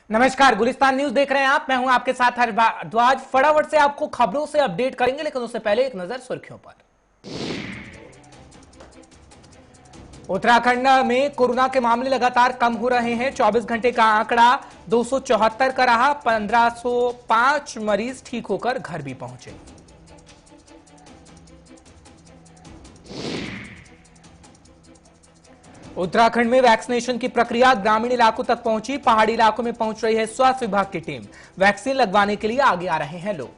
नमस्कार, गुलिस्तान न्यूज देख रहे हैं आप। मैं हूं आपके साथ हरद्वाज। फटाफट से आपको खबरों से अपडेट करेंगे, लेकिन उससे पहले एक नजर सुर्खियों पर। उत्तराखंड में कोरोना के मामले लगातार कम हो रहे हैं। 24 घंटे का आंकड़ा 274 का रहा। 1505 मरीज ठीक होकर घर भी पहुंचे। उत्तराखंड में वैक्सीनेशन की प्रक्रिया ग्रामीण इलाकों तक पहुंची। पहाड़ी इलाकों में पहुंच रही है स्वास्थ्य विभाग की टीम। वैक्सीन लगवाने के लिए आगे आ रहे हैं लोग।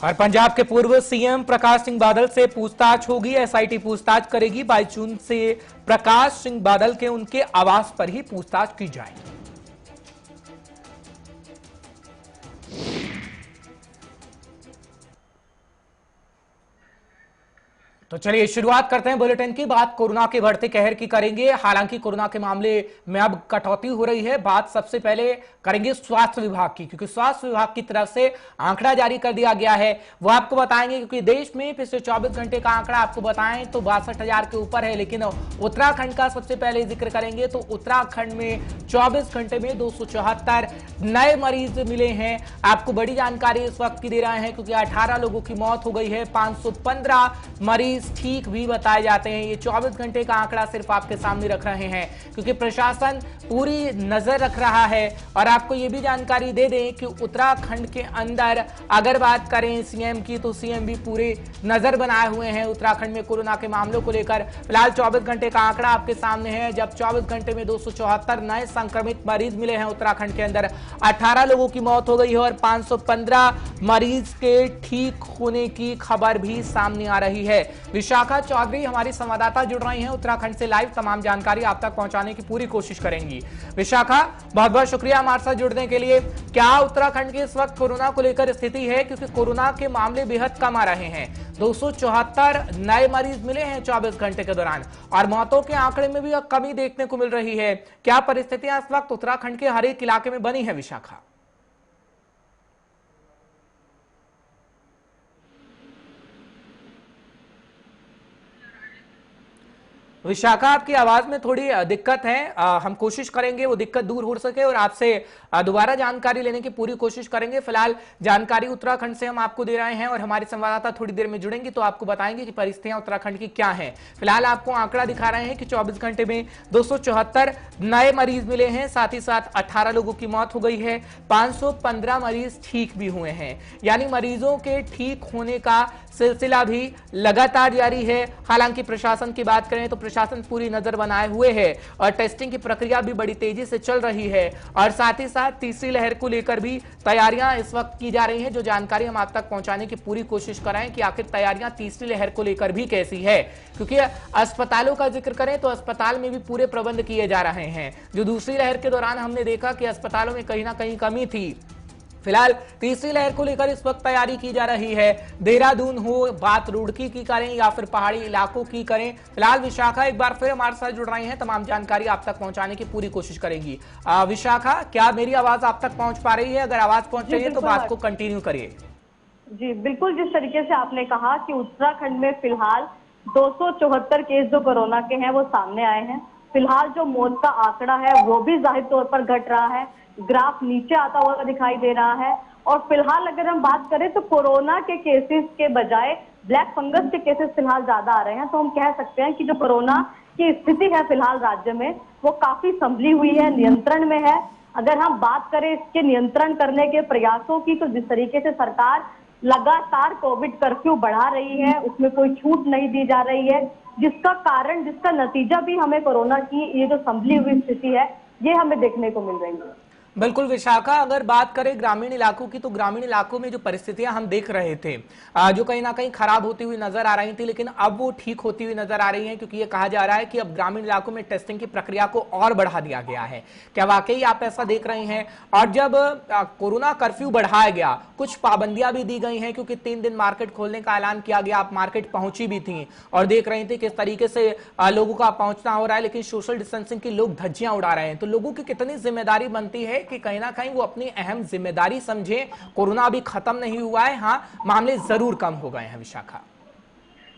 और पंजाब के पूर्व सीएम प्रकाश सिंह बादल से पूछताछ होगी। एसआईटी पूछताछ करेगी। 22 जून से प्रकाश सिंह बादल के उनके आवास पर ही पूछताछ की जाएगी। तो चलिए शुरुआत करते हैं बुलेटिन की। बात कोरोना के बढ़ते कहर की करेंगे। हालांकि कोरोना के मामले में अब कटौती हो रही है। बात सबसे पहले करेंगे स्वास्थ्य विभाग की, क्योंकि स्वास्थ्य विभाग की तरफ से आंकड़ा जारी कर दिया गया है। वो आपको बताएंगे, क्योंकि देश में पिछले 24 घंटे का आंकड़ा आपको बताएं तो 62,000 के ऊपर है। लेकिन उत्तराखंड का सबसे पहले जिक्र करेंगे तो उत्तराखंड में 24 घंटे में 274 नए मरीज मिले हैं। आपको बड़ी जानकारी इस वक्त की दे रहे हैं, क्योंकि 18 लोगों की मौत हो गई है। 515 मरीज ठीक भी बताए जाते हैं। ये 24 घंटे का आंकड़ा सिर्फ आपके सामने रख रहे हैं, क्योंकि प्रशासन पूरी नजर रख रहा है। और आपको ये भी जानकारी दे दें कि उत्तराखंड के अंदर अगर बात करें सीएम की, तो सीएम भी पूरे नजर बनाए हुए हैं उत्तराखंड में कोरोना के मामलों को लेकर। फिलहाल 24 घंटे का आंकड़ा आपके सामने है, जब 24 घंटे में 274 नए संक्रमित मरीज मिले हैं उत्तराखंड के अंदर। 18 लोगों की मौत हो गई है और 515 मरीज के ठीक होने की खबर भी सामने आ रही है। विशाखा चौधरी हमारी संवाददाता जुड़ रही हैं उत्तराखंड से लाइव। तमाम जानकारी आप तक पहुंचाने की पूरी कोशिश करेंगी। विशाखा, बहुत बहुत शुक्रिया हमारे साथ जुड़ने के लिए। क्या उत्तराखंड की इस वक्त कोरोना को लेकर स्थिति है, क्योंकि कोरोना के मामले बेहद कम आ रहे हैं। 274 नए मरीज मिले हैं 24 घंटे के दौरान, और मौतों के आंकड़े में भी कमी देखने को मिल रही है। क्या परिस्थितियां इस वक्त उत्तराखंड के हर एक इलाके में बनी है विशाखा? विशाखा, आपकी आवाज में थोड़ी दिक्कत है। हम कोशिश करेंगे वो दिक्कत दूर हो सके और आपसे दोबारा जानकारी लेने की पूरी कोशिश करेंगे। फिलहाल जानकारी उत्तराखंड से हम आपको दे रहे हैं और हमारे संवाददाता थोड़ी देर में जुड़ेंगे तो आपको बताएंगे कि परिस्थितियां उत्तराखंड की क्या हैं। फिलहाल आपको आंकड़ा दिखा रहे हैं कि 24 घंटे में 274 नए मरीज मिले हैं। साथ ही साथ 18 लोगों की मौत हो गई है। 515 मरीज ठीक भी हुए हैं, यानी मरीजों के ठीक होने का सिलसिला भी लगातार जारी है। हालांकि प्रशासन की बात करें तो प्रशासन पूरी नजर बनाए हुए है और टेस्टिंग की प्रक्रिया भी बड़ी तेजी से चल रही है। और साथ ही साथ तीसरी लहर को लेकर भी तैयारियां इस वक्त की जा रही हैं, जो जानकारी हम आप तक पहुंचाने की पूरी कोशिश कर रहे हैं कि आखिर तैयारियां तीसरी लहर को लेकर भी कैसी है। क्योंकि अस्पतालों का जिक्र करें तो अस्पताल में भी पूरे प्रबंध किए जा रहे हैं। जो दूसरी लहर के दौरान हमने देखा कि अस्पतालों में कहीं ना कहीं कमी थी, फिलहाल तीसरी लहर को लेकर इस वक्त तैयारी की जा रही है। देहरादून हो, बात रुड़की की करें या फिर पहाड़ी इलाकों की करें। फिलहाल विशाखा एक बार फिर हमारे साथ जुड़ रही हैं, तमाम जानकारी आप तक पहुंचाने की पूरी कोशिश करेंगी। विशाखा, क्या मेरी आवाज आप तक पहुंच पा रही है? अगर आवाज पहुंच रही है तो बात को कंटिन्यू करिए। जी बिल्कुल, जिस तरीके से आपने कहा कि उत्तराखंड में फिलहाल 274 केस जो कोरोना के हैं वो सामने आए हैं। फिलहाल जो मौत का आंकड़ा है वो भी जाहिर तौर पर घट रहा है, ग्राफ नीचे आता हुआ दिखाई दे रहा है। और फिलहाल अगर हम बात करें तो कोरोना के केसेस के बजाय ब्लैक फंगस के केसेस फिलहाल ज्यादा आ रहे हैं। तो हम कह सकते हैं कि जो कोरोना की स्थिति है फिलहाल राज्य में वो काफी संभली हुई है, नियंत्रण में है। अगर हम बात करें इसके नियंत्रण करने के प्रयासों की, तो जिस तरीके से सरकार लगातार कोविड कर्फ्यू बढ़ा रही है, उसमें कोई छूट नहीं दी जा रही है, जिसका कारण, जिसका नतीजा भी हमें कोरोना की ये जो संभली हुई स्थिति है ये हमें देखने को मिल रही है। बिल्कुल विशाखा, अगर बात करें ग्रामीण इलाकों की तो ग्रामीण इलाकों में जो परिस्थितियां हम देख रहे थे, जो कहीं ना कहीं खराब होती हुई नजर आ रही थी, लेकिन अब वो ठीक होती हुई नजर आ रही हैं, क्योंकि ये कहा जा रहा है कि अब ग्रामीण इलाकों में टेस्टिंग की प्रक्रिया को और बढ़ा दिया गया है। क्या वाकई आप ऐसा देख रहे हैं? और जब कोरोना कर्फ्यू बढ़ाया गया, कुछ पाबंदियां भी दी गई हैं, क्योंकि 3 दिन मार्केट खोलने का ऐलान किया गया। आप मार्केट पहुंची भी थी और देख रही थी किस तरीके से लोगों का पहुंचना हो रहा है, लेकिन सोशल डिस्टेंसिंग की लोग धज्जियां उड़ा रहे हैं। तो लोगों की कितनी जिम्मेदारी बनती है कि कहीं ना कहीं वो अपनी अहम जिम्मेदारी समझे। कोरोना अभी खत्म नहीं हुआ है, हाँ मामले जरूर कम हो गए हैं विशाखा।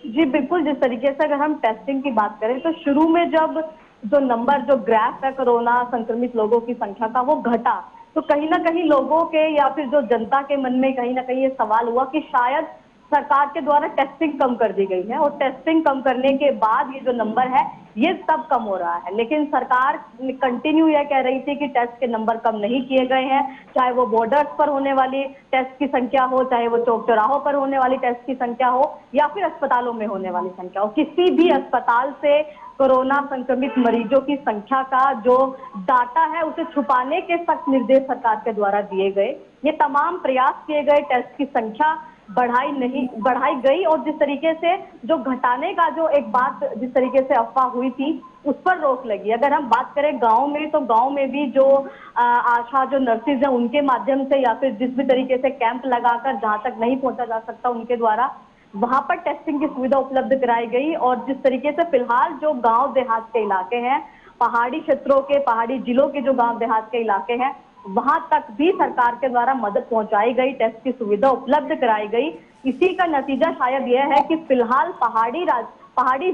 जी बिल्कुल, जिस तरीके से अगर हम टेस्टिंग की बात करें तो शुरू में जब जो नंबर जो ग्राफ है कोरोना संक्रमित लोगों की संख्या का वो घटा, तो कहीं ना कहीं लोगों के या फिर जो जनता के मन में कहीं ना कहीं ये सवाल हुआ कि शायद सरकार के द्वारा टेस्टिंग कम कर दी गई है, और टेस्टिंग कम करने के बाद ये जो नंबर है ये सब कम हो रहा है। लेकिन सरकार कंटिन्यू यह कह रही थी कि टेस्ट के नंबर कम नहीं किए गए हैं, चाहे वो बॉर्डर्स पर होने वाली टेस्ट की संख्या हो, चाहे वो चौक चौराहों पर होने वाली टेस्ट की संख्या हो, या फिर अस्पतालों में होने वाली संख्या हो। किसी भी अस्पताल से कोरोना संक्रमित मरीजों की संख्या का जो डाटा है उसे छुपाने के सख्त निर्देश सरकार के द्वारा दिए गए। ये तमाम प्रयास किए गए, टेस्ट की संख्या बढ़ाई गई, और जिस तरीके से जो घटाने का जो एक बात जिस तरीके से अफवाह हुई थी उस पर रोक लगी। अगर हम बात करें गांव में, तो गांव में भी जो आशा जो नर्सिस है उनके माध्यम से या फिर जिस भी तरीके से कैंप लगाकर जहां तक नहीं पहुंचा जा सकता उनके द्वारा वहां पर टेस्टिंग की सुविधा उपलब्ध कराई गई। और जिस तरीके से फिलहाल जो गांव देहात के इलाके हैं, पहाड़ी क्षेत्रों के, पहाड़ी जिलों के जो गांव देहात के इलाके हैं, वहां तक भी सरकार के द्वारा मदद पहुंचाई गई, टेस्ट की सुविधा उपलब्ध कराई गई। इसी का नतीजा शायद यह है कि फिलहाल पहाड़ी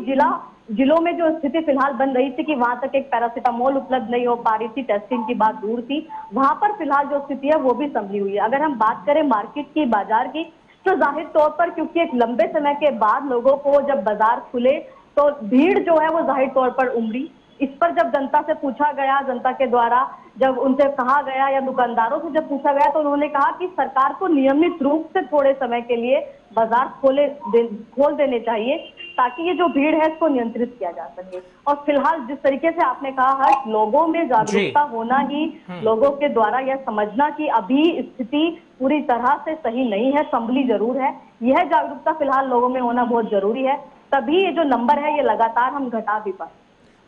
जिलों में जो स्थिति फिलहाल बन रही थी कि वहां तक एक पैरासीटामोल उपलब्ध नहीं हो पा रही थी, टेस्टिंग की बात दूर थी, वहां पर फिलहाल जो स्थिति है वो भी संभली हुई है। अगर हम बात करें मार्केट की, बाजार की, तो जाहिर तौर पर क्योंकि एक लंबे समय के बाद लोगों को जब बाजार खुले तो भीड़ जो है वो जाहिर तौर पर उमड़ी। इस पर जब जनता से पूछा गया, जनता के द्वारा जब उनसे कहा गया या दुकानदारों से जब पूछा गया, तो उन्होंने कहा कि सरकार को नियमित रूप से थोड़े समय के लिए बाजार खोल देने चाहिए ताकि ये जो भीड़ है इसको नियंत्रित किया जा सके। और फिलहाल जिस तरीके से आपने कहा है, लोगों में जागरूकता होना ही, लोगों के द्वारा यह समझना कि अभी स्थिति पूरी तरह से सही नहीं है, संभली जरूर है, यह जागरूकता फिलहाल लोगों में होना बहुत जरूरी है, तभी ये जो नंबर है ये लगातार हम घटा भी पाए।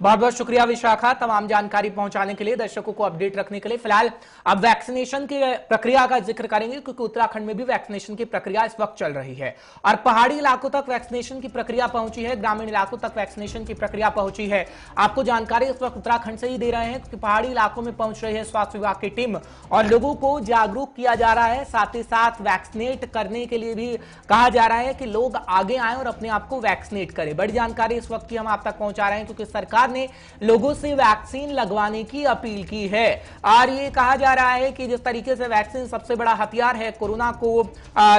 बहुत बहुत शुक्रिया विशाखा, तमाम जानकारी पहुंचाने के लिए, दर्शकों को अपडेट रखने के लिए। फिलहाल अब वैक्सीनेशन की प्रक्रिया का जिक्र करेंगे क्योंकि उत्तराखंड में भी वैक्सीनेशन की प्रक्रिया इस वक्त चल रही है और पहाड़ी इलाकों तक वैक्सीनेशन की प्रक्रिया पहुंची है, ग्रामीण इलाकों तक वैक्सीनेशन की प्रक्रिया पहुंची है। आपको जानकारी इस वक्त उत्तराखंड से ही दे रहे हैं क्योंकि पहाड़ी इलाकों में पहुंच रही है स्वास्थ्य विभाग की टीम और लोगों को जागरूक किया जा रहा है, साथ ही साथ वैक्सीनेट करने के लिए भी कहा जा रहा है कि लोग आगे आए और अपने आप को वैक्सीनेट करें। बड़ी जानकारी इस वक्त की हम आप तक पहुंचा रहे हैं क्योंकि सरकार ने लोगों से वैक्सीन लगवाने की अपील की है और ये कहा जा रहा है कि जिस तरीके से वैक्सीन सबसे बड़ा हथियार है कोरोना को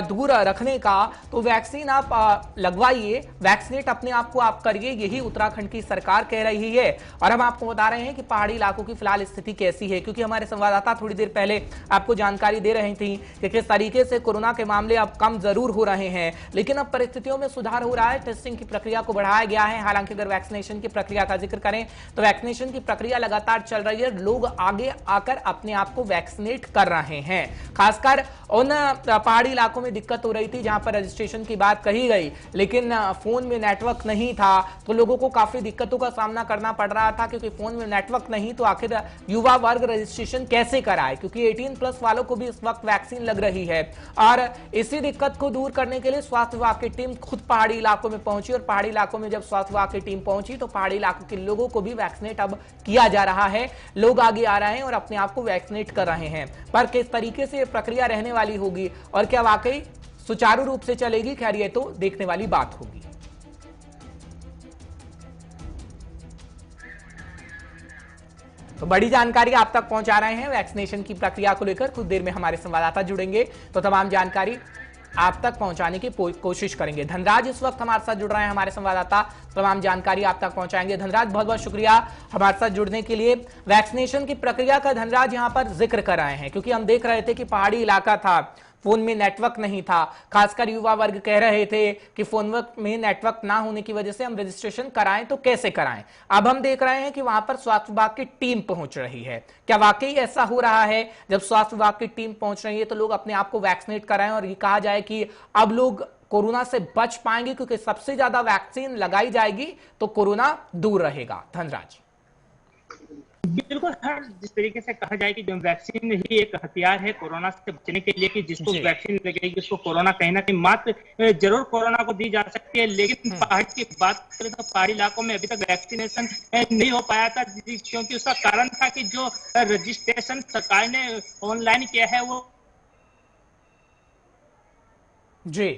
दूर रखने का, तो वैक्सीन आप लगवाइए, वैक्सीनेट अपने आप को आप करिए, यही उत्तराखंड की सरकार कह रही है। और हम आपको बता रहे हैं कि पहाड़ी इलाकों की फिलहाल स्थिति कैसी है, क्योंकि हमारे संवाददाता थोड़ी देर पहले आपको जानकारी दे रही थी कि किस तरीके से कोरोना के मामले अब कम जरूर हो रहे हैं, लेकिन अब परिस्थितियों में सुधार हो रहा है, टेस्टिंग की प्रक्रिया को बढ़ाया गया है। हालांकि अगर वैक्सीनेशन की प्रक्रिया का जिक्र करें तो वैक्सीनेशन की प्रक्रिया लगातार चल रही है, लोग आगे आकर अपने आप को वैक्सीनेट कर रहे हैं। खासकर उन पहाड़ी इलाकों में दिक्कत हो रही थी जहां पर रजिस्ट्रेशन की बात कही गई लेकिन फोन में नेटवर्क नहीं था, तो लोगों को काफी दिक्कतों का सामना करना पड़ रहा था क्योंकि फोन में नेटवर्क नहीं, तो आखिर युवा वर्ग रजिस्ट्रेशन कैसे कराए, क्योंकि 18+ वालों को भी इस वक्त वैक्सीन लग रही है। और इसी दिक्कत को दूर करने के लिए स्वास्थ्य विभाग की टीम खुद पहाड़ी इलाकों में पहुंची और पहाड़ी इलाकों में जब स्वास्थ्य विभाग की टीम पहुंची तो पहाड़ी इलाकों के लोगों को भी वैक्सीनेट अब किया जा रहा है, लोग आगे आ रहे हैं और अपने आप को वैक्सीनेट कर रहे हैं। पर किस तरीके से प्रक्रिया रहने वाली होगी और क्या वाकई सुचारू रूप से चलेगी, खैर ये तो देखने वाली बात होगी। तो बड़ी जानकारी आप तक पहुंचा रहे हैं वैक्सीनेशन की प्रक्रिया को लेकर, कुछ देर में हमारे संवाददाता जुड़ेंगे तो तमाम जानकारी आप तक पहुंचाने की कोशिश करेंगे। धनराज इस वक्त हमारे साथ जुड़ रहे हैं, हमारे संवाददाता तमाम जानकारी आप तक पहुंचाएंगे। धनराज, बहुत बहुत शुक्रिया हमारे साथ जुड़ने के लिए। वैक्सीनेशन की प्रक्रिया का धनराज यहां पर जिक्र कर रहे हैं क्योंकि हम देख रहे थे कि पहाड़ी इलाका था, फोन में नेटवर्क नहीं था, खासकर युवा वर्ग कह रहे थे कि फोन में नेटवर्क ना होने की वजह से हम रजिस्ट्रेशन कराएं तो कैसे कराएं। अब हम देख रहे हैं कि वहां पर स्वास्थ्य विभाग की टीम पहुंच रही है, क्या वाकई ऐसा हो रहा है जब स्वास्थ्य विभाग की टीम पहुंच रही है तो लोग अपने आप को वैक्सीनेट कराएं और ये कहा जाए कि अब लोग कोरोना से बच पाएंगे क्योंकि सबसे ज्यादा वैक्सीन लगाई जाएगी तो कोरोना दूर रहेगा। धनराज, बिल्कुल सर, जिस तरीके से कहा जाए कि जो वैक्सीन ही एक हथियार है कोरोना से बचने के लिए, कि जिसको वैक्सीन लगेगी उसको कोरोना कहीं ना कहीं मात जरूर कोरोना को दी जा सकती है। लेकिन पहाड़ की बात करें तो पहाड़ी इलाकों में अभी तक वैक्सीनेशन नहीं हो पाया था क्योंकि उसका कारण था कि जो रजिस्ट्रेशन सरकार ने ऑनलाइन किया है वो जी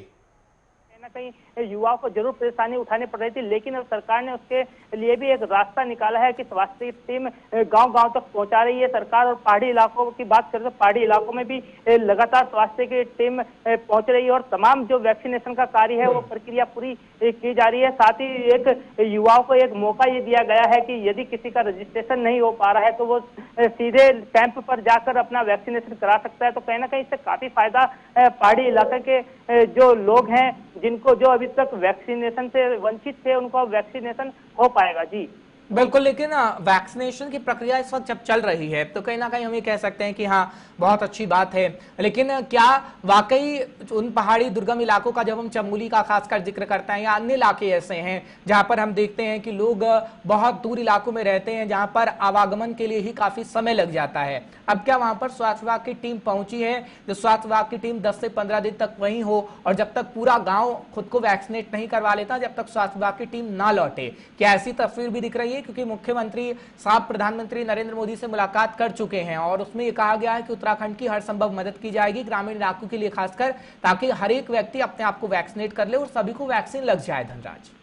कहीं युवाओं को जरूर परेशानी उठानी पड़ रही थी, लेकिन अब सरकार ने उसके लिए भी एक रास्ता निकाला है कि स्वास्थ्य टीम गांव-गांव तक पहुंचा रही है सरकार। और पहाड़ी इलाकों की बात करें तो पहाड़ी इलाकों में भी लगातार स्वास्थ्य की टीम पहुंच रही है और तमाम जो वैक्सीनेशन का कार्य है वो प्रक्रिया पूरी की जा रही है। साथ ही एक युवाओं को एक मौका ये दिया गया है कि यदि किसी का रजिस्ट्रेशन नहीं हो पा रहा है तो वो सीधे कैंप पर जाकर अपना वैक्सीनेशन करा सकता है। तो कहीं ना कहीं इससे काफी फायदा पहाड़ी इलाके के जो लोग हैं जिनको जो अभी तक वैक्सीनेशन से वंचित थे उनको वैक्सीनेशन हो पाएगा। जी बिल्कुल, लेकिन वैक्सीनेशन की प्रक्रिया इस वक्त जब चल रही है तो कहीं ना कहीं हम ये कह सकते हैं कि हाँ बहुत अच्छी बात है, लेकिन क्या वाकई उन पहाड़ी दुर्गम इलाकों का, जब हम चमोली का खासकर जिक्र करते हैं या अन्य इलाके ऐसे हैं जहां पर हम देखते हैं कि लोग बहुत दूर इलाकों में रहते हैं जहां पर आवागमन के लिए ही काफी समय लग जाता है, अब क्या वहां पर स्वास्थ्य विभाग की टीम पहुंची है जो स्वास्थ्य विभाग की टीम 10 से 15 दिन तक वहीं हो और जब तक पूरा गांव खुद को वैक्सीनेट नहीं करवा लेता, जब तक स्वास्थ्य विभाग की टीम ना लौटे, क्या ऐसी तस्वीर भी दिख रही है? क्योंकि मुख्यमंत्री साहब प्रधानमंत्री नरेंद्र मोदी से मुलाकात कर चुके हैं और उसमें यह कहा गया है कि उत्तराखंड की हर संभव मदद की जाएगी ग्रामीण इलाकों के लिए खासकर, ताकि हर एक व्यक्ति अपने आप को वैक्सीनेट कर ले और सभी को वैक्सीन लग जाए। धनराज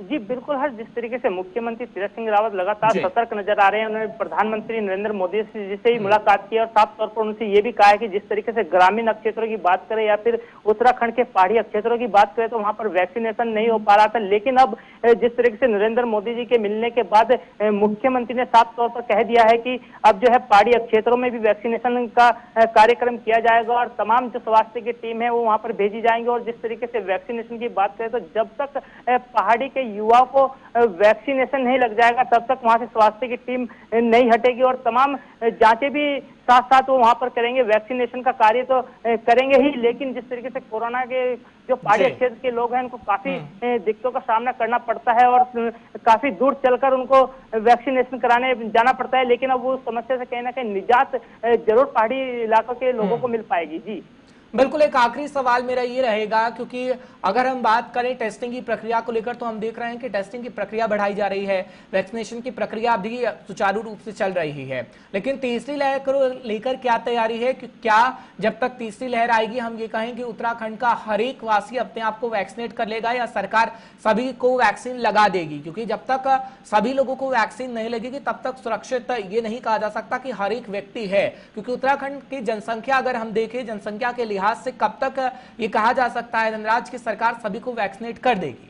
जी बिल्कुल, हर जिस तरीके से मुख्यमंत्री तीरथ सिंह रावत लगातार सतर्क नजर आ रहे हैं, उन्होंने प्रधानमंत्री नरेंद्र मोदी से ही मुलाकात की और साफ तौर पर उनसे ये भी कहा है कि जिस तरीके से ग्रामीण क्षेत्रों की बात करें या फिर उत्तराखंड के पहाड़ी क्षेत्रों की बात करें तो वहां पर वैक्सीनेशन नहीं हो पा रहा था, लेकिन अब जिस तरीके से नरेंद्र मोदी जी के मिलने के बाद मुख्यमंत्री ने साफ तौर पर कह दिया है कि अब जो है पहाड़ी क्षेत्रों में भी वैक्सीनेशन का कार्यक्रम किया जाएगा और तमाम जो स्वास्थ्य की टीम है वो वहां पर भेजी जाएंगे। और जिस तरीके से वैक्सीनेशन की बात करें तो जब तक पहाड़ी के युवाओं को वैक्सीनेशन नहीं लग जाएगा तब तक वहां से स्वास्थ्य की टीम नहीं हटेगी और तमाम जांचें भी साथ साथ वो वहां पर करेंगे। वैक्सीनेशन का कार्य तो करेंगे ही, लेकिन जिस तरीके से कोरोना के जो पहाड़ी क्षेत्र के लोग हैं उनको काफी दिक्कतों का सामना करना पड़ता है और काफी दूर चलकर उनको वैक्सीनेशन कराने जाना पड़ता है, लेकिन अब वो समस्या से कहीं ना कहीं निजात जरूर पहाड़ी इलाकों के लोगों को मिल पाएगी। जी बिल्कुल, एक आखिरी सवाल मेरा ये रहेगा, क्योंकि अगर हम बात करें टेस्टिंग की प्रक्रिया को लेकर तो हम देख रहे हैं कि टेस्टिंग की प्रक्रिया बढ़ाई जा रही है, वैक्सीनेशन की प्रक्रिया भी सुचारू रूप से चल रही है, लेकिन तीसरी लहर को लेकर क्या तैयारी है? कि क्या जब तक तीसरी लहर आएगी हम ये कहें कि उत्तराखंड का हर एक वासी अपने आप को वैक्सीनेट कर लेगा या सरकार सभी को वैक्सीन लगा देगी? क्योंकि जब तक सभी लोगों को वैक्सीन नहीं लगेगी तब तक सुरक्षित ये नहीं कहा जा सकता कि हर एक व्यक्ति है, क्योंकि उत्तराखंड की जनसंख्या अगर हम देखें जनसंख्या के लिहाज से कब तक ये कहा जा सकता है धनराज की सरकार सभी को वैक्सीनेट कर देगी?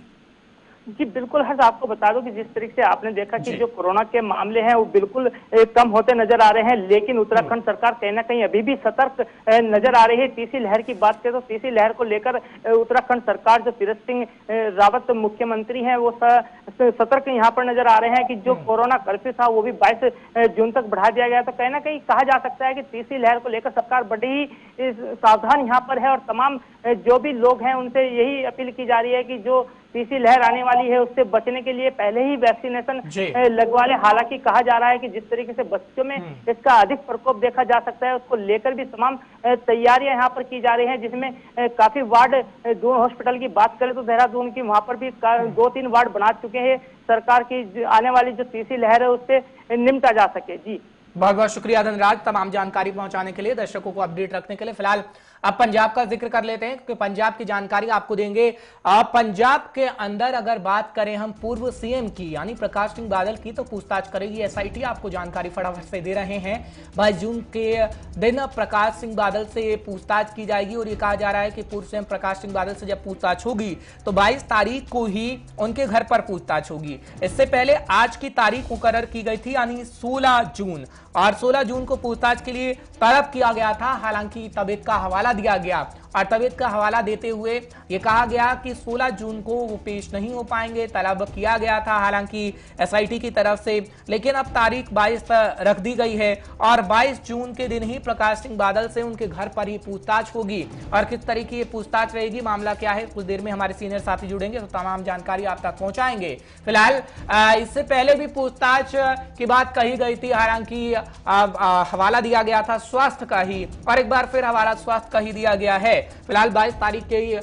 जी बिल्कुल, हर्ष आपको बता दूं कि जिस तरीके से आपने देखा कि जो कोरोना के मामले हैं वो बिल्कुल कम होते नजर आ रहे हैं, लेकिन उत्तराखंड सरकार कहीं ना कहीं अभी भी सतर्क नजर आ रही है। तीसरी लहर की बात करें तो तीसरी लहर को लेकर उत्तराखंड सरकार जो तीरथ सिंह रावत मुख्यमंत्री हैं वो सतर्क यहाँ पर नजर आ रहे हैं कि जो कोरोना कर्फ्यू था वो भी 22 जून तक बढ़ा दिया गया। तो कहीं ना कहीं कहा जा सकता है कि तीसरी लहर को लेकर सरकार बड़ी ही सावधान यहाँ पर है और तमाम जो भी लोग हैं उनसे यही अपील की जा रही है कि जो तीसरी लहर आने वाली है उससे बचने के लिए पहले ही वैक्सीनेशन लगवा ले। हालांकि कहा जा रहा है कि जिस तरीके से बच्चों में इसका अधिक प्रकोप देखा जा सकता है उसको लेकर भी तमाम तैयारियां यहाँ पर की जा रही हैं, जिसमें काफी वार्ड दून हॉस्पिटल की बात करें तो देहरादून की वहां पर भी 2-3 वार्ड बना चुके हैं सरकार की आने वाली जो तीसरी लहर है उससे निपटा जा सके। जी बहुत बहुत शुक्रिया धनराज तमाम जानकारी पहुंचाने के लिए, दर्शकों को अपडेट रखने के लिए। फिलहाल अब पंजाब का जिक्र कर लेते हैं क्योंकि पंजाब की जानकारी आपको देंगे। पंजाब के अंदर अगर बात करें हम पूर्व सीएम की यानी प्रकाश सिंह बादल की तो पूछताछ करेगी एसआईटी, आपको जानकारी फटाफट से दे रहे हैं। 22 जून के दिन प्रकाश सिंह बादल से पूछताछ की जाएगी और ये कहा जा रहा है कि पूर्व सीएम प्रकाश सिंह बादल से जब पूछताछ होगी तो 22 तारीख को ही उनके घर पर पूछताछ होगी। इससे पहले आज की तारीख मुकर्रर की गई थी यानी 16 जून, और 16 जून को पूछताछ के लिए तलब किया गया था। हालांकि तबीयत का हवाला दिया गया और तबीयत का हवाला देते हुए यह कहा गया कि 16 जून को वो पेश नहीं हो पाएंगे। तलब किया गया था हालांकि एसआईटी की तरफ से, लेकिन अब तारीख 22 रख दी गई है और 22 जून के दिन ही प्रकाश सिंह बादल से उनके घर पर ही पूछताछ होगी। और किस तरह की ये पूछताछ रहेगी, मामला क्या है, कुछ देर में हमारे सीनियर साथी जुड़ेंगे तो तमाम जानकारी आप तक पहुंचाएंगे। फिलहाल इससे पहले भी पूछताछ की बात कही गई थी, हालांकि हवाला दिया गया था स्वास्थ्य का ही, और एक बार फिर हवाला स्वास्थ्य का ही दिया गया है। फिलहाल 22 तारीख के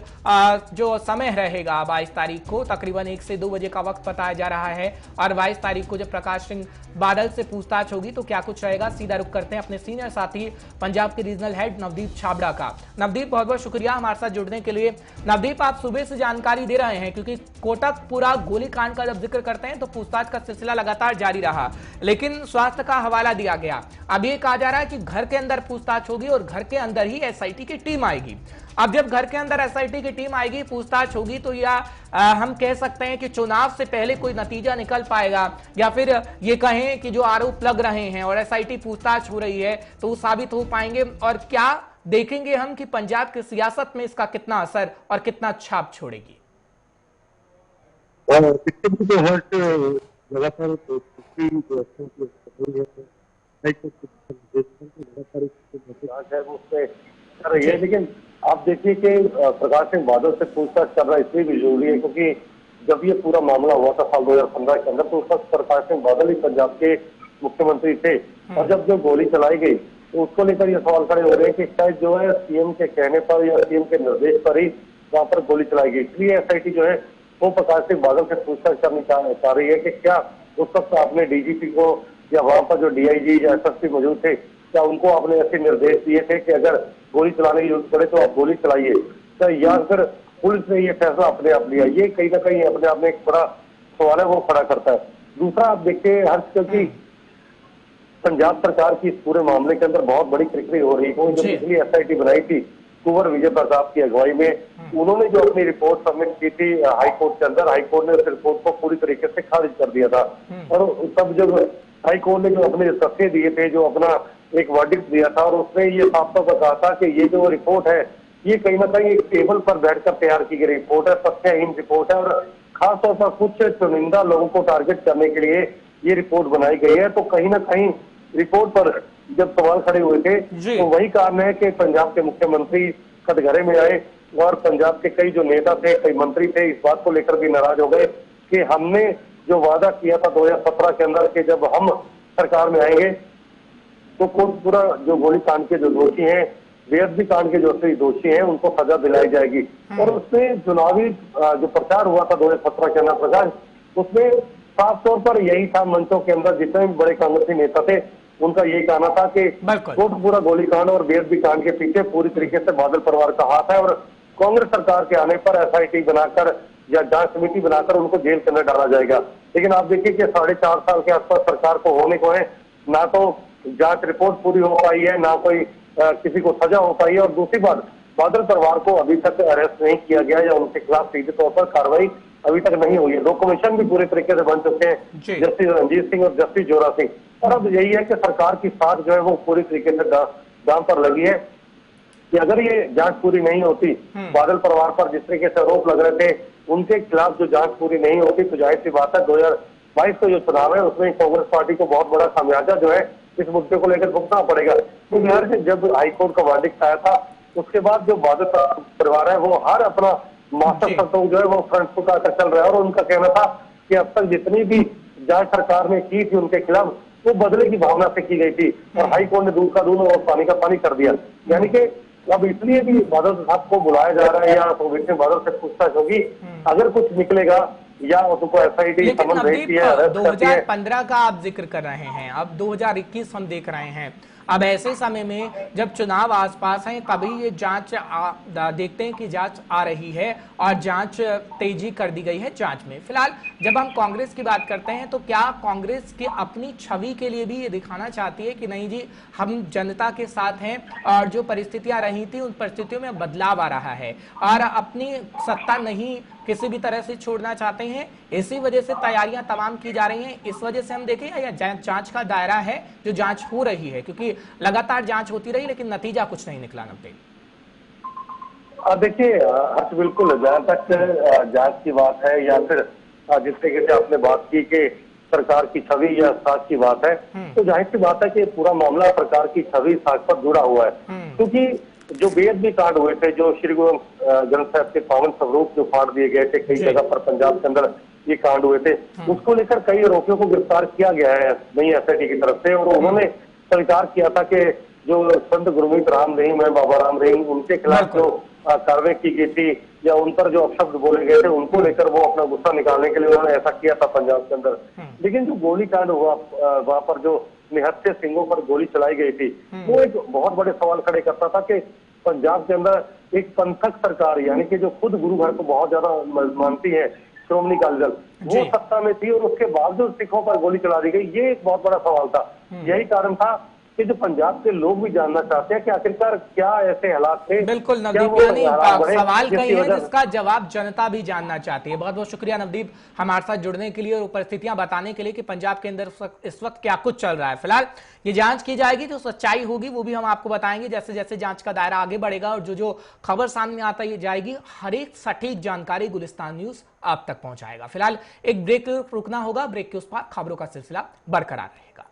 जो समय रहेगा, 22 तारीख को तकरीबन 1 से 2 बजे का वक्त बताया जा रहा है। और 22 तारीख को जब प्रकाश सिंह बादल से पूछताछ होगी तो क्या कुछ रहेगा, सीधा रुख करते हैं अपने सीनियर साथी पंजाब के रीजनल हेड नवदीप छाबड़ा का। नवदीप, बहुत बहुत शुक्रिया हमारे साथ जुड़ने के लिए। नवदीप, आप सुबह से जानकारी दे रहे हैं, क्योंकि कोटकपुरा गोलीकांड का जब जिक्र करते हैं तो पूछताछ का सिलसिला लगातार जारी रहा, लेकिन स्वास्थ्य का हवाला दिया गया। अब ये कहा जा रहा है कि घर के अंदर पूछताछ होगी और घर के अंदर ही एसआईटी की टीम आएगी। अब जब घर के अंदर एसआईटी की टीम आएगी, पूछताछ होगी, तो या हम कह सकते हैं कि चुनाव से पहले कोई नतीजा निकल पाएगा, या फिर ये कहें कि जो आरोप लग रहे हैं और एसआईटी पूछताछ हो रही है तो वो साबित हो पाएंगे, और क्या देखेंगे हम कि पंजाब की सियासत में इसका कितना असर और कितना छाप छोड़ेगी? लगातार कर रही है, लेकिन आप देखिए कि प्रकाश सिंह बादल से पूछताछ करना इसलिए भी जरूरी है क्योंकि जब ये पूरा मामला हुआ था साल 2015 के अंदर, तो उस वक्त प्रकाश सिंह बादल ही पंजाब के मुख्यमंत्री थे। और जब जो गोली चलाई गई तो उसको लेकर ये सवाल खड़े हो रहे हैं कि शायद जो है सीएम के कहने पर या सीएम के निर्देश पर ही वहां पर गोली चलाई गई। इसलिए एसआईटी जो है वो प्रकाश सिंह बादल से पूछताछ करनी चाह रही है कि क्या उस वक्त आपने डीजीपी को या वहां पर जो डीआईजी या एसएसपी मौजूद थे, क्या उनको आपने ऐसे निर्देश दिए थे कि अगर गोली चलाने की जरूरत पड़े तो आप गोली चलाइए, तो या फिर पुलिस ने ये फैसला अपने आप लिया? ये कहीं ना कहीं अपने आप में एक बड़ा सवाल है, वो खड़ा करता है। दूसरा, आप देखिए हर्ष, क्योंकि पंजाब सरकार की इस पूरे मामले के अंदर बहुत बड़ी क्रिकरी हो रही है, क्योंकि जब पिछली एसआईटी बनाई थी कुंवर विजय प्रताप की अगुवाई में, उन्होंने जो अपनी रिपोर्ट सबमिट की थी हाईकोर्ट के अंदर, हाईकोर्ट ने उस रिपोर्ट को पूरी तरीके से खारिज कर दिया था। और तब जब हाईकोर्ट ने जो अपने तथ्य दिए थे, जो अपना एक वर्डिक्ट दिया था, और उसने ये साफ तौर पर कहा था कि ये जो रिपोर्ट है ये कहीं ना कहीं एक टेबल पर बैठकर तैयार की गई रिपोर्ट है, तथ्यहीन रिपोर्ट है, और खासतौर पर कुछ चुनिंदा लोगों को टारगेट करने के लिए ये रिपोर्ट बनाई गई है। तो कहीं ना कहीं रिपोर्ट पर जब सवाल खड़े हुए थे तो वही कारण है कि पंजाब के मुख्यमंत्री कटघरे में आए और पंजाब के कई जो नेता थे, कई मंत्री थे, इस बात को लेकर भी नाराज हो गए कि हमने जो वादा किया था 2017 के अंदर कि जब हम सरकार में आएंगे तो कोटपुरा जो गोलीकांड के जो दोषी हैं, बेअदबी कांड के जो दोषी हैं, उनको सजा दिलाई जाएगी। और उसमें चुनावी जो प्रचार हुआ था 2017 के अंदर प्रकाश, उसमें साफ तौर पर यही था, मंचों के अंदर जितने भी बड़े कांग्रेसी नेता थे उनका यही कहना था कि कोटपुरा गोलीकांड और बेअदबी कांड के पीछे पूरी तरीके से बादल परिवार का हाथ है, और कांग्रेस सरकार के आने पर एसआईटी बनाकर या जांच समिति बनाकर उनको जेल के अंदर डाला जाएगा। लेकिन आप देखिए कि 4.5 साल के आसपास सरकार को होने को है, ना तो जांच रिपोर्ट पूरी हो पाई है, ना कोई किसी को सजा हो पाई है, और दूसरी बात बादल परिवार को अभी तक अरेस्ट नहीं किया गया या उनके खिलाफ सीधे तौर पर कार्रवाई अभी तक नहीं हुई है। 2 कमीशन भी पूरे तरीके से बन चुके हैं, जस्टिस रणजीत सिंह और जस्टिस जोरा सिंह। और अब यही है कि सरकार की साख जो है वो पूरी तरीके से दांव पर लगी है कि अगर ये जांच पूरी नहीं होती, बादल परिवार पर जिस तरीके से आरोप लग रहे थे उनके खिलाफ जो जांच पूरी नहीं होती, तो जाहिर सी बात है 2022 का जो चुनाव है उसमें कांग्रेस पार्टी को बहुत बड़ा खामियाजा जो है इस मुद्दे को लेकर भुगतना पड़ेगा। तो बिहार से जब हाईकोर्ट का वर्डिक्ट आया था उसके बाद जो बादल परिवार है वो हर अपना मास्टर सत्संग जो है वो फ्रंट फुट आकर चल रहा है, और उनका कहना था कि अब तक जितनी भी जांच सरकार ने की थी उनके खिलाफ वो बदले की भावना से की गई थी, और हाईकोर्ट ने दूध का दूध और पानी का पानी कर दिया। यानी कि अब इसलिए भी बादल साहब को बुलाया जा रहा है या तो बादल से पूछताछ होगी, अगर कुछ निकलेगा या उनको एसआईटी समन भेजती है, अरेस्ट करती है। 2015 का आप जिक्र कर रहे हैं, अब 2021 हम देख रहे हैं। अब ऐसे समय में जब चुनाव आसपास हैं तभी ये जांच देखते हैं कि जांच आ रही है और जांच तेजी कर दी गई है जांच में। फिलहाल जब हम कांग्रेस की बात करते हैं तो क्या कांग्रेस की अपनी छवि के लिए भी ये दिखाना चाहती है कि नहीं जी हम जनता के साथ हैं और जो परिस्थितियां रही थी उन परिस्थितियों में बदलाव आ रहा है और अपनी सत्ता नहीं किसी भी तरह से छोड़ना चाहते हैं, इसी वजह से तैयारियां तमाम की जा रही हैं। इस वजह से हम देखें या जांच का दायरा है जो जांच हो रही है, क्योंकि लगातार जांच होती रही लेकिन नतीजा कुछ नहीं निकला। देखिए हर्ष, बिल्कुल जहां तक जांच की बात है या फिर जिस तरीके से आपने बात की कि सरकार की छवि या साख की बात है, तो जाहिर सी बात है कि पूरा मामला सरकार की छवि साख पर जुड़ा हुआ है। क्योंकि जो बेअदबी कांड हुए थे, जो श्री गुरु ग्रंथ साहिब के पावन स्वरूप जो फाड़ दिए गए थे, कई जगह पर पंजाब के अंदर ये कांड हुए थे, उसको लेकर कई आरोपियों को गिरफ्तार किया गया है नई एसआईटी की तरफ से, और उन्होंने स्वीकार किया था कि जो संत गुरमीत राम रहीम है, बाबा राम रहीम, उनके खिलाफ जो कार्रवाई की गई थी या उन पर जो अपशब्द बोले गए थे, उनको लेकर वो अपना गुस्सा निकालने के लिए उन्होंने ऐसा किया था पंजाब के अंदर। लेकिन जो गोलीकांड हुआ, वहां पर जो निहत्थे सिंहों पर गोली चलाई गई थी, वो एक बहुत बड़े सवाल खड़े करता था कि पंजाब के अंदर एक पंथक सरकार, यानी कि जो खुद गुरु घर को बहुत ज्यादा मानती है, श्रोमणी अकाली दल, वो सत्ता में थी और उसके बावजूद सिखों पर गोली चला दी गई। ये एक बहुत बड़ा सवाल था। यही कारण था कि जो पंजाब के लोग भी जानना चाहते हैं कि आखिरकार क्या ऐसे हालात थे। बिल्कुल नवदीप, यानी सवाल कई है जिसका जवाब जनता भी जानना चाहती है। बहुत बहुत शुक्रिया नवदीप हमारे साथ जुड़ने के लिए और परिस्थितियां बताने के लिए कि पंजाब के अंदर इस वक्त क्या कुछ चल रहा है। फिलहाल ये जांच की जाएगी, जो सच्चाई होगी वो भी हम आपको बताएंगे जैसे जैसे जांच का दायरा आगे बढ़ेगा और जो जो खबर सामने आता जाएगी, हर एक सटीक जानकारी गुलिस्तान न्यूज आप तक पहुंचाएगा। फिलहाल एक ब्रेक रुकना होगा, ब्रेक के उस पार खबरों का सिलसिला बरकरार रहेगा।